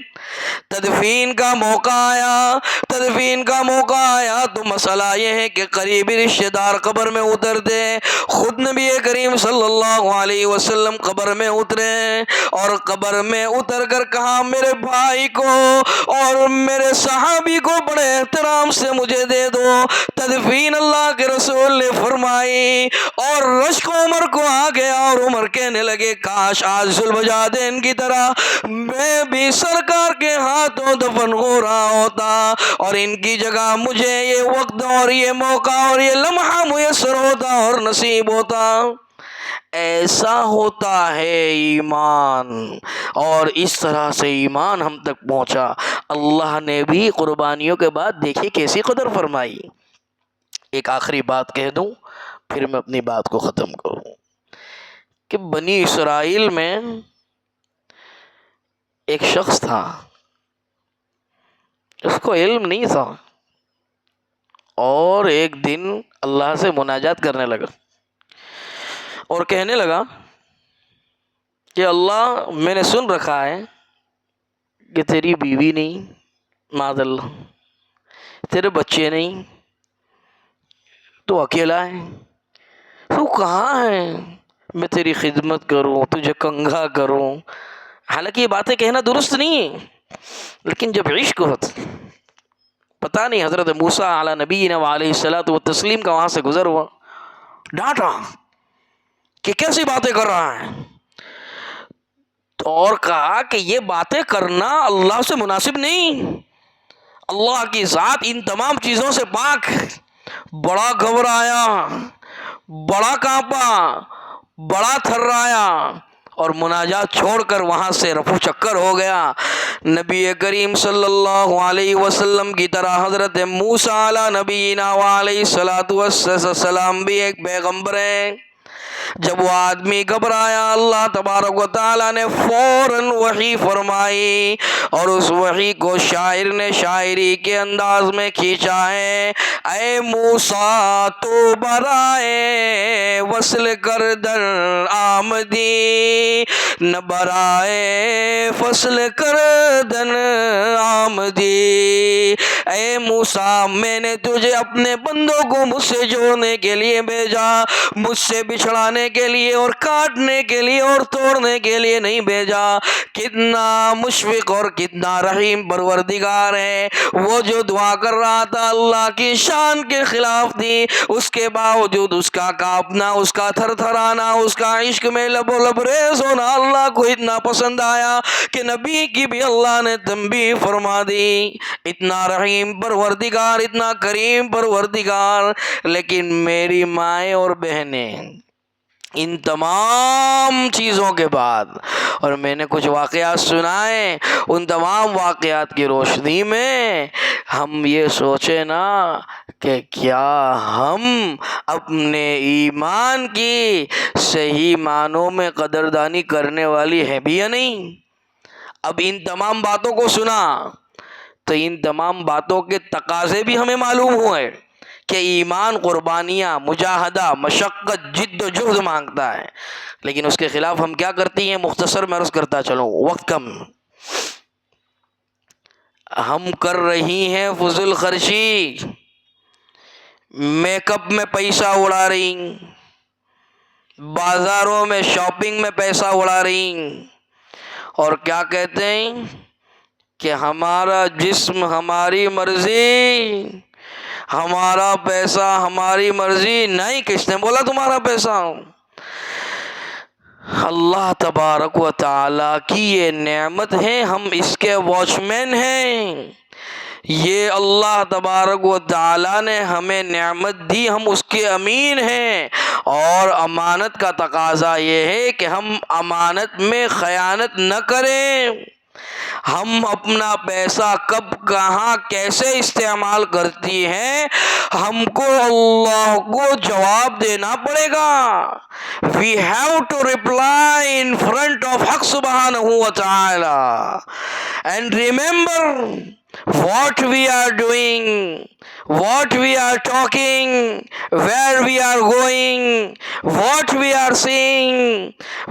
تدفین کا موقع آیا، تدفین کا موقع آیا تو مسئلہ یہ ہے کہ قریبی رشتہ دار قبر میں اترتے، خود نبی کریم صلی اللہ علیہ وسلم قبر میں اترے، اور قبر میں اتر کر کہا میرے بھائی کو اور میرے صحابی کو بڑے احترام سے مجھے دے دو۔ تدفین اللہ کے رسول نے فرمائی، اور رشک عمر کو آ گیا، اور عمر کہنے لگے کاش آج ذوالبجادین کی طرح میں بھی سرکار کے ہاتھوں دفن ہو رہا ہوتا، اور ان کی جگہ مجھے یہ وقت اور یہ موقع اور یہ لمحہ میسر ہوتا اور نصیب ہوتا۔ ایسا ہوتا ہے ایمان، اور اس طرح سے ایمان ہم تک پہنچا۔ اللہ نے بھی قربانیوں کے بعد دیکھیے کیسی قدر فرمائی۔ ایک آخری بات کہہ دوں پھر میں اپنی بات کو ختم کروں کہ بنی اسرائیل میں ایک شخص تھا، اس کو علم نہیں تھا، اور ایک دن اللہ سے مناجات کرنے لگا اور کہنے لگا کہ اللہ میں نے سن رکھا ہے کہ تیری بیوی نہیں، معاذ اللہ، تیرے بچے نہیں، تو اکیلا ہے، تو کہاں ہے میں تیری خدمت کروں، تجھے کنگھا کروں؟ حالانکہ یہ باتیں کہنا درست نہیں ہے، لیکن جب عشق ہوتا، پتہ نہیں حضرت موسیٰ علی نبینا علیہ الصلوۃ والتسلیم کا وہاں سے گزر ہوا، ڈانٹا کہ کیسی باتیں کر رہا ہے، اور کہا کہ یہ باتیں کرنا اللہ سے مناسب نہیں، اللہ کی ذات ان تمام چیزوں سے پاک۔ بڑا گھبرایا، بڑا کانپا، بڑا تھرایا، اور مناجات چھوڑ کر وہاں سے رفو چکر ہو گیا۔ نبی کریم صلی اللہ علیہ وسلم کی طرح حضرت موسیٰ علی نبینا علیہ الصلوۃ والسلام بھی ایک پیغمبر ہیں۔ جب وہ آدمی گھبرایا، اللہ تبارک و تعالیٰ نے فوراً وحی فرمائی، اور اس وحی کو شاعر نے شاعری کے انداز میں کھینچا ہے۔ اے موسیٰ تو برائے وصل کردن آمدی، نہ برائے فصل کردن آمدی۔ اے موسیٰ، میں نے تجھے اپنے بندوں کو مجھ سے جوڑنے کے لیے بھیجا، مجھ سے بچھڑانے کے لیے اور کاٹنے کے لیے اور توڑنے کے لیے نہیں بھیجا۔ کتنا مشفق اور کتنا رحیم پروردگار ہے۔ وہ جو دعا کر رہا تھا اللہ کی شان کے خلاف تھی، اس کے باوجود اس کا کانپنا، اس کا تھر تھرانا، اس کا عشق میں لب و لبریز ہونا اللہ کو اتنا پسند آیا کہ نبی کی بھی اللہ نے تنبیہ فرما دی۔ اتنا رحیم پروردگار، اتنا کریم پروردگار، لیکن میری مائیں اور بہنیں ان تمام چیزوں کے بعد، اور میں نے کچھ واقعات سنائے، ان تمام واقعات کی روشنی میں ہم یہ سوچیں نا کہ کیا ہم اپنے ایمان کی صحیح معنوں میں قدردانی کرنے والی ہے بھی یا نہیں؟ اب ان تمام باتوں کو سنا تو ان تمام باتوں کے تقاضے بھی ہمیں معلوم ہوئے کہ ایمان قربانیاں، مجاہدہ، مشقت، جد و جہد مانگتا ہے، لیکن اس کے خلاف ہم کیا کرتی ہیں؟ مختصر میں عرض کرتا چلوں، وقت کم، ہم کر رہی ہیں فضول خرچی، میک اپ میں پیسہ اڑا رہی، بازاروں میں شاپنگ میں پیسہ اڑا رہی، اور کیا کہتے ہیں کہ ہمارا جسم ہماری مرضی، ہمارا پیسہ ہماری مرضی۔ نہیں، کس نے بولا تمہارا پیسہ؟ اللہ تبارک و تعالیٰ کی یہ نعمت ہے، ہم اس کے واچ مین ہیں۔ یہ اللہ تبارک و تعالیٰ نے ہمیں نعمت دی، ہم اس کے امین ہیں، اور امانت کا تقاضا یہ ہے کہ ہم امانت میں خیانت نہ کریں۔ ہم اپنا پیسہ کب، کہاں، کیسے استعمال کرتی ہیں، ہم کو اللہ کو جواب دینا پڑے گا۔ We have to reply in front of حق سبحانہ و تعالی. And remember what we are doing, what we are talking, where we are going, what we are seeing,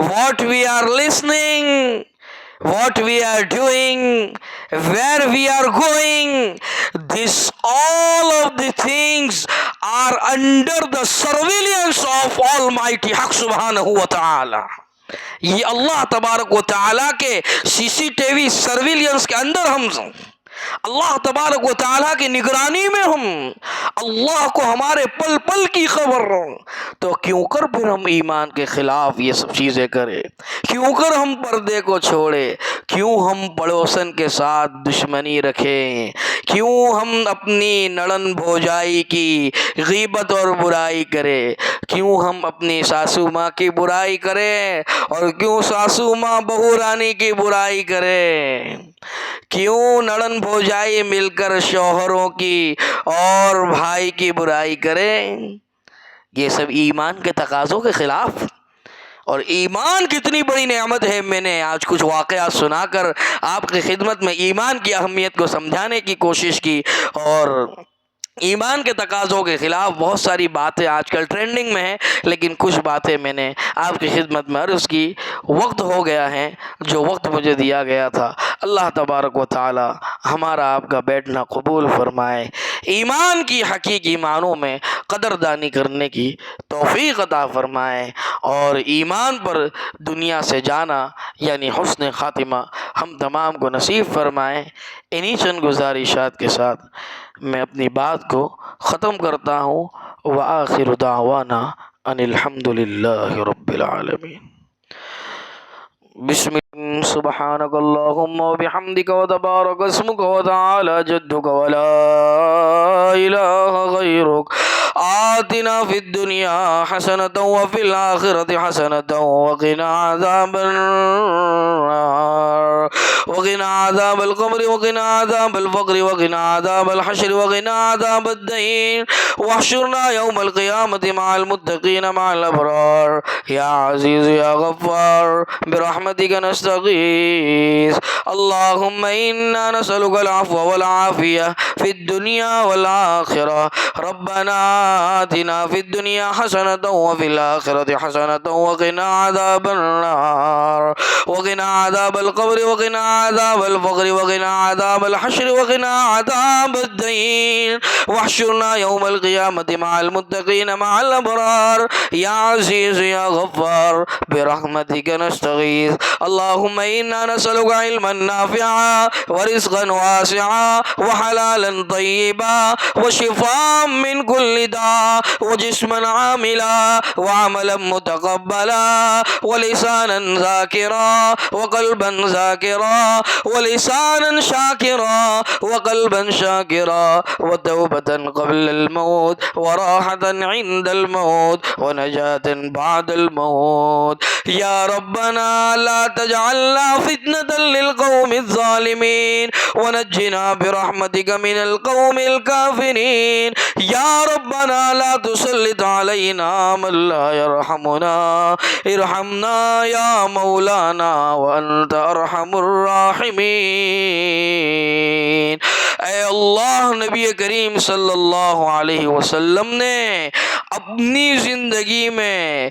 what we are listening, what we are doing, where we are going, this all of the things are under the surveillance of Almighty حق سبحانہ و تعالی۔ یہ اللہ تبارک و تعالیٰ کے CCTV سرویلنس کے اندر ہم، اللہ تبارک و تعالیٰ کی نگرانی میں ہم، اللہ کو ہمارے پل پل کی خبر، تو کیوں کر پھر ہم ایمان کے خلاف یہ سب چیزیں کریں؟ کیوں کر ہم پردے کو چھوڑے؟ کیوں ہم پڑوسن کے ساتھ دشمنی رکھیں؟ کیوں ہم اپنی نڑن بھوجائی کی غیبت اور برائی کریں؟ کیوں ہم اپنی ساسو ماں کی برائی کریں؟ اور کیوں ساسو ماں بہو رانی کی برائی کریں؟ کیوں نڑن بھوجائی مل کر شوہروں کی اور بھائی کی برائی کریں؟ یہ سب ایمان کے تقاضوں کے خلاف۔ اور ایمان کتنی بڑی نعمت ہے، میں نے آج کچھ واقعات سنا کر آپ کی خدمت میں ایمان کی اہمیت کو سمجھانے کی کوشش کی، اور ایمان کے تقاضوں کے خلاف بہت ساری باتیں آج کل ٹرینڈنگ میں ہیں، لیکن کچھ باتیں میں نے آپ کی خدمت میں عرض کی۔ وقت ہو گیا ہے، جو وقت مجھے دیا گیا تھا اللہ تبارک و تعالی ہمارا آپ کا بیٹھنا قبول فرمائے، ایمان کی حقیقی معنوں میں قدردانی کرنے کی توفیق عطا فرمائے، اور ایمان پر دنیا سے جانا یعنی حسن خاتمہ ہم تمام کو نصیب فرمائے۔ انہی چند گزارشات کے ساتھ میں اپنی بات کو ختم کرتا ہوں۔ وآخر دعوانا ان الحمد للہ رب العالمین۔ بسم اللہ سبحانک اللہم وبحمدک وتبارک اسمک وتعالی جدک ولا الہ غیرک، آتنا فی الدنیا حسنۃ وفی الآخرۃ حسنۃ وقنا عذاب النار، وقنا عذاب القبر، وقنا عذاب الفقر، وقنا عذاب الحشر، وقنا عذاب الدین، واحشرنا یوم القیامۃ مع المتقین مع الابرار، یا عزیز یا غفار برحمتک نستغیث، اللہم انا نسألک العفو والعافیہ فی الدنیا والآخرہ، ربنا آتنا فی الدنیا حسنۃ وفی الآخرۃ حسنۃ وقنا عذاب النار، وقنا عذاب القبر، وقنا عذاب الفقر، وقنا عذاب الحشر، وقنا عذاب الدین، واحشرنا یوم القیامۃ مع المتقین مع الابرار، یا عزیز یا غفار برحمتک نستغیث، اللہم انا نسألک علما نافعا ورزقا واسعا وحلالا طیبا وشفاء من كل داء وجسما عاملا وعملا متقبلا ولسانا ذاكرا وقلبا ذاكرا ولسانا شاكرا وقلبا شاكرا وتوبة قبل الموت وراحة عند الموت ونجاة بعد الموت، یا ربنا لا تجعلنا فتنة للقوم الظالمين ونجنا برحمتك من القوم الكافرين، یا ربنا لا تسلط علينا من لا يرحمنا، ارحمنا یا مولانا وانت ارحم الراحمین۔ اے اللہ، نبی کریم صلی اللہ علیہ وسلم نے اپنی زندگی میں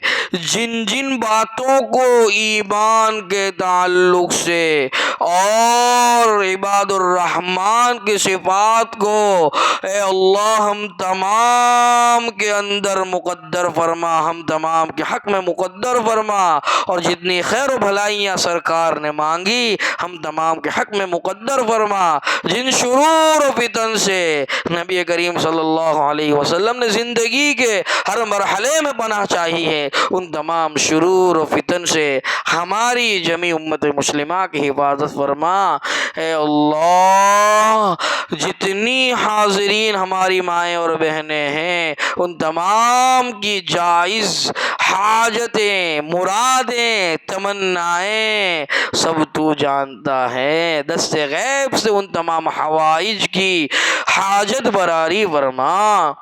جن جن باتوں کو ایمان کے تعلق سے اور عباد الرحمن کی صفات کو اے اللہ ہم تمام کے اندر مقدر فرما، ہم تمام کے حق میں مقدر فرما، اور جتنی خیر و بھلائیاں سرکار نے مانگی ہم تمام کے حق میں مقدر فرما، جن شرور و فتن سے نبی کریم صلی اللہ علیہ وسلم نے زندگی کے ہر مرحلے میں پناہ چاہی ہے، ان تمام شرور و فتن سے ہماری جمی امت مسلمہ کی حفاظت فرما۔ اے اللہ، جتنی حاضرین ہماری مائیں اور بہنیں ہیں ان تمام کی جائز حاجتیں، مرادیں، تمنائیں سب تو جانتا ہے، دست غیب سے ان تمام حوائج کی حاجت براری فرما۔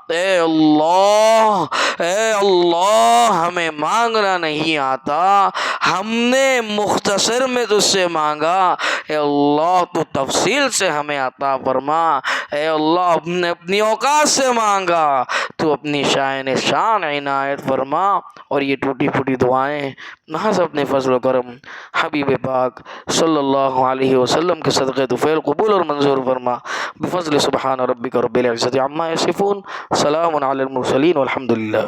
اے اللہ، اے اللہ، ہمیں مانگنا نہیں آتا، ہم نے مختصر میں تجھ سے مانگا، اے اللہ تو تفصیل سے ہمیں عطا فرما۔ اے اللہ، ہم نے اپنی اوقات سے مانگا، تو اپنی شان عنایت فرما، اور یہ ٹوٹی پھوٹی دعائیں محض اپنے فضل و کرم حبیب پاک صلی اللہ علیہ وسلم کے صدقے طفیل قبول اور منظور فرما، بفضل سبحان ربک رب العزت عما یصفون، سلام علی المرسلین والحمد للہ۔